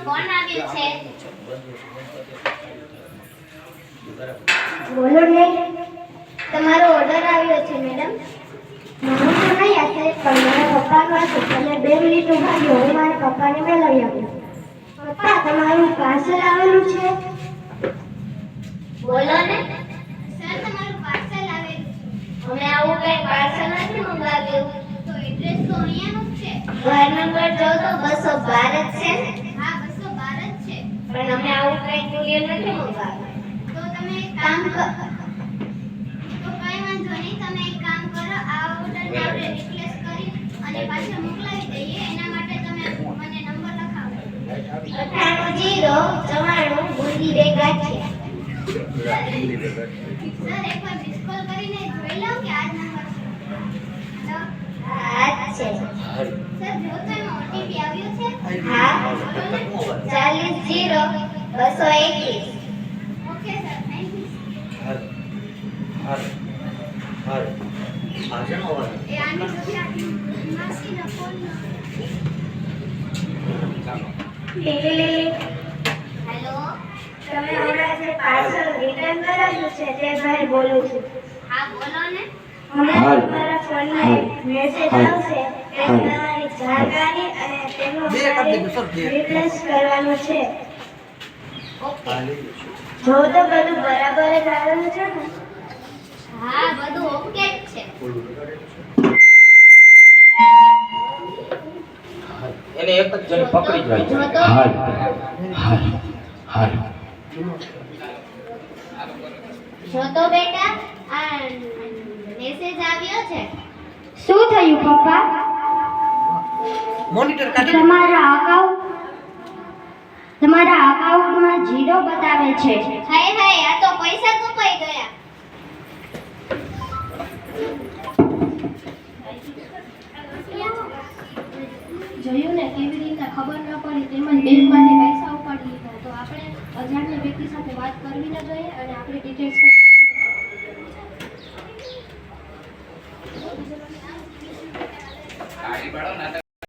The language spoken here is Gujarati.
ફોન આવ્યો છે. બોલો ને, તમારો ઓર્ડર આવ્યો છે મેડમ. મને તો નહીં હશે, પણ મારા પપ્પા પાસે તમે 2 મિનિટ ઉભા રહો, હું મારા પપ્પાને મેળવી આવું. પપ્પા, તમારું પાર્સલ આવેલું છે. બોલો ને. સર, તમારું પાર્સલ આવેલું છે. અમે આવું કઈ પાર્સલ નથી મંગાવ્યું. તો એડ્રેસ તો અહીંયાનું જ છે. ઘર નંબર જો તો 212 જ છે ને. હા, 212 જ છે. પણ અમે આવું કઈ કુરિયર નથી મંગાવ્યું. તો તમે એક કામ કરો. તો કઈ વાંધો નહીં, તમે એક કામ કરો, આ ઓર્ડરને આપણે રિપ્લેસ કરી અને પાછો મોકલાવી દઈએ. એના માટે તમે મને નંબર લખાવો. 98 બુંદી બે ગાંઠિયા. સર, એકવાર મિસ કોલ કરીને જોઈ લઉં કે આ જ નંબર છે. આ જ છે. સર, જો તો એમાં ઓટીપી આવ્યો છે. હા. 400221. Okay sir, thank you. એ આની સુધી આની માસીનો ફોન હેલો, તમે હમણાં જે પાર્સલ રિટર્ન કરાવ્યું છે તે ભાઈ બોલું છું. હા બોલો ને. હમણાં તમારા ફોનમાં મેસેજ આવશે તે તમારી જાણકારી અને તેનો રિપ્લેસ કરવાનું છે. ઓકે. જો તો બધું બરાબર જ આવેલું છે ને? હા, બધું ઓકે જ છે. એને એક જ જણ પકડી જાય છે. જો તો બેટા, આ મેસેજ આવ્યો છે. શું થયું પપ્પા? મોનિટર કાઢી તમારા અકાઉન્ટમાં 0 બતાવે છે. હાય હાય, આ તો પૈસા કપાઈ ગયા. જોયું ને કેવી રીતે ખબર ન પડી, તેમજ બેંકમાંથી પૈસા ઉપાડી લીધા. તો આપણે અજાણ્યા વ્યક્તિ સાથે વાત કરવી ન જોઈએ અને આપણી ડિટેલ્સ